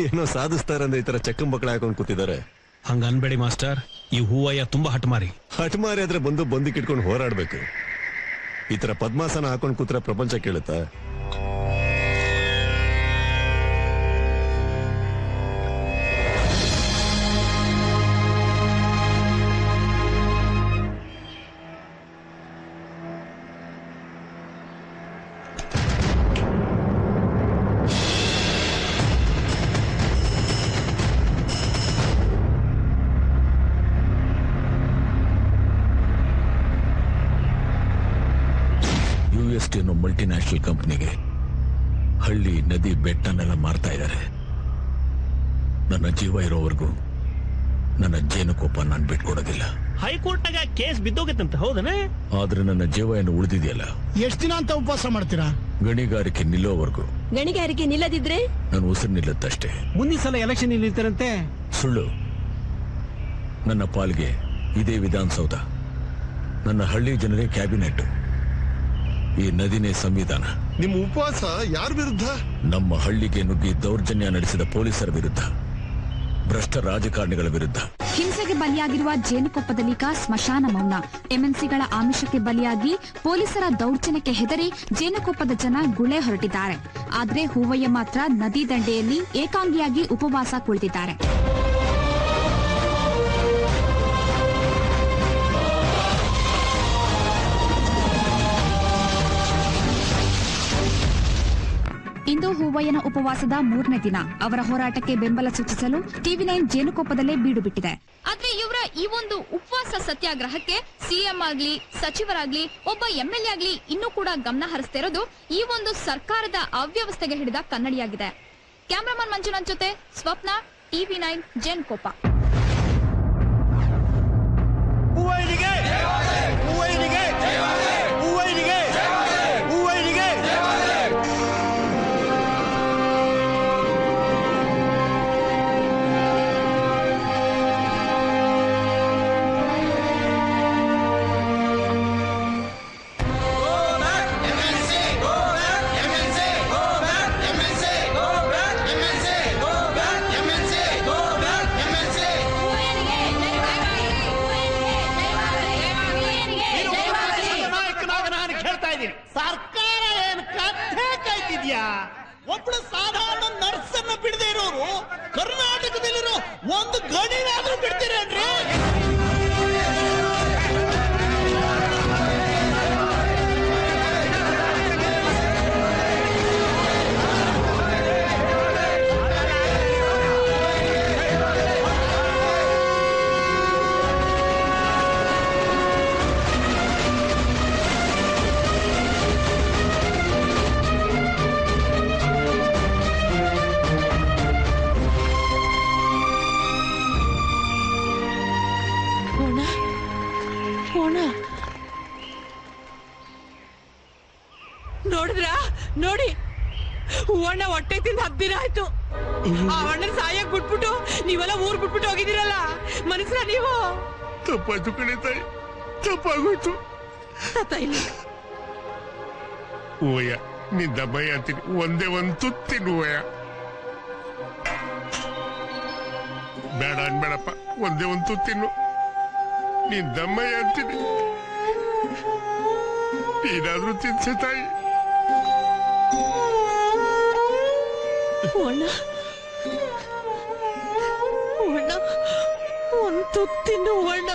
ಏನೋ ಸಾಧಿಸ್ತಾರಂದ್ರೆ ಈ ತರ ಚಕ್ಕಂ ಬಕ್ಕಳ ಹಾಕೊಂಡ್ ಕೂತಿದ್ದಾರೆ. ಹಂಗ ಅನ್ಬೇಡಿ ಮಾಸ್ಟರ್, ಈ ಹೂವಯ್ಯ ತುಂಬಾ ಹಠಮಾರಿ ಆದ್ರೆ ಬಂದಕ್ಕೆ ಇಟ್ಕೊಂಡು ಹೋರಾಡ್ಬೇಕು. ಈ ತರ ಪದ್ಮಾಸನ ಹಾಕೊಂಡ್ ಕೂತ್ರೆ ಪ್ರಪಂಚ ಕೇಳುತ್ತಾ? ಅನ್ನೋ ಮಲ್ಟಿನ್ಯಾಷನಲ್ ಕಂಪನಿಗೆ ಹಳ್ಳಿ ನದಿ ಬೆಟ್ಟನೆಲ್ಲ ಮಾರ್ತಾ ಇದ್ದಾರೆ. ನನ್ನ ಜೀವ ಇರೋವರೆಗೂ ನನ್ನ ಜೇನುಕೋಪ ನಾನು ಬಿಟ್ಕೊಡೋದಿಲ್ಲ. ಹೈಕೋರ್ಟ್ನಾಗ ಕೇಸ್ ಬಿದ್ದೋಗತ್ತಂತ ಹೌದನ? ಆದ್ರೆ ನನ್ನ ಜೀವ ಏನು ಉಳಿದಿದೆಯಲ್ಲ. ಎಷ್ಟು ದಿನ ಅಂತ ಉಪವಾಸ ಮಾಡ್ತೀರಾ? ಗಣಿಗಾರಿಕೆ ನಿಲ್ಲೋವರೆಗೂ. ಗಣಿಗಾರಿಕೆ ನಿಲ್ಲದಿದ್ರೆ ನನ್ನ ಉಸಿರು ನಿಲ್ಲುತ್ತಷ್ಟೇ. ಮುಂದಿನ ಸಲ ಎಲೆಕ್ಷನ್ ನಿಲ್ತಾರಂತೆ. ಸುಳ್ಳು. ನನ್ನ ಪಾಲ್ಗೆ ಇದೇ ವಿಧಾನಸೌಧ, ನನ್ನ ಹಳ್ಳಿ ಜನರೇ ಕ್ಯಾಬಿನೆಟ್, ಈ ನದಿನೇ ಸಂವಿಧಾನ. ನಿಮ್ಮ ಉಪವಾಸ ಯಾರ ವಿರುದ್ಧ? ನಮ್ಮ ಹಳ್ಳಿಗೆ ನುಗ್ಗಿ ದೌರ್ಜನ್ಯ ನಡೆಸಿದ ಪೊಲೀಸರ ವಿರುದ್ಧ, ಭ್ರಷ್ಟ ರಾಜಕಾರಣಿಗಳ ವಿರುದ್ಧ. ಹಿಂಸೆಗೆ ಬಲಿಯಾಗಿರುವ ಜೇನುಕೊಪ್ಪದಲ್ಲಿಗ ಸ್ಮಶಾನ ಮೌನ. ಎಂಎನ್ಸಿಗಳ ಆಮಿಷಕ್ಕೆ ಬಲಿಯಾಗಿ ಪೊಲೀಸರ ದೌರ್ಜನ್ಯಕ್ಕೆ ಹೆದರಿ ಜೇನುಕೊಪ್ಪದ ಜನ ಗುಳೆ ಹೊರಟಿದ್ದಾರೆ. ಆದರೆ ಹೂವಯ್ಯ ಮಾತ್ರ ನದಿ ದಂಡೆಯಲ್ಲಿ ಏಕಾಂಗಿಯಾಗಿ ಉಪವಾಸ ಕುಳಿತಿದ್ದಾರೆ. ಇಂದು ಹೂವಯ್ಯನ ಉಪವಾಸದ 3ನೇ ದಿನ. ಅವರ ಹೋರಾಟಕ್ಕೆ ಬೆಂಬಲ ಸೂಚಿಸಲು ಟಿವಿ9 ಜೇನುಕೊಪ್ಪದಲ್ಲೇ ಬೀಡು ಬಿಟ್ಟಿದೆ. ಆದ್ರೆ ಇವರ ಈ ಒಂದು ಉಪವಾಸ ಸತ್ಯಾಗ್ರಹಕ್ಕೆ ಸಿಎಂ ಆಗ್ಲಿ, ಸಚಿವರಾಗ್ಲಿ, ಒಬ್ಬ ಎಂಎಲ್ಎ ಆಗ್ಲಿ ಇನ್ನೂ ಕೂಡ ಗಮನ ಹರಿಸ್ತಿರೋದು ಈ ಒಂದು ಸರ್ಕಾರದ ಅವ್ಯವಸ್ಥೆಗೆ ಹಿಡಿದ ಕನ್ನಡಿಯಾಗಿದೆ. ಕ್ಯಾಮರಾಮನ್ ಮಂಜುನಾಥ್ ಜೊತೆ ಸ್ವಪ್ನ, ಟಿವಿ9 ಜೇನುಕೊಪ್ಪ. ಸರ್ಕಾರ ಏನ್ ಕಥೆ ಕಾಯ್ತಿದ್ಯಾ? ಒಬ್ಳು ಸಾಧಾರಣ ನರ್ಸನ್ನ ಬಿಡದೆ ಇರೋರು ಕರ್ನಾಟಕದಲ್ಲಿರೋ ಒಂದು ಗಣಿನಾದ್ರೂ ಬಿಡ್ತೀರೇನ್ರಿ? ನೋಡಿದ್ರ ನೋಡಿ, ಹೂವಣ್ಣ ಹೊಟ್ಟೆ ತಿಂದು 10 ದಿನ ಆಯ್ತು. ಆ ಅಣ್ಣನ ಸಾಯಕ್ ಬಿಟ್ಬಿಟ್ಟು ನೀವೆಲ್ಲ ಊರ್ ಬಿಟ್ಬಿಟ್ಟು ಹೋಗಿದ್ದೀರಲ್ಲ, ಮನಸ್ರ ನೀವು? ತಪ್ಪಾಯ್ತು ಕಣೆ ತಾಯಿ, ತಪ್ಪಾಗೋಯ್ತು. ಹೂವಯ್ಯ, ನೀನ್ ದಬ್ಬಯ್ಯ ಅಂತೀನಿ, ಒಂದೇ ಒಂದು ತುತ್ತಿನ ಹೂವಯ್ಯ. ಬೇಡ ಅನ್ಬೇಡಪ್ಪ, ಒಂದೇ ಒಂದು ತುತ್ತಿನ್ನು. ನೀನ್ ದಮ್ಮಯ್ಯ ಅಂತೀನಿ, ನೀನಾದ್ರೂ ತಿನ್ಸೆ ತಾಯಿ. ಒಂದು ತುತ್ತಿನ್ನು ಅಣ್ಣ.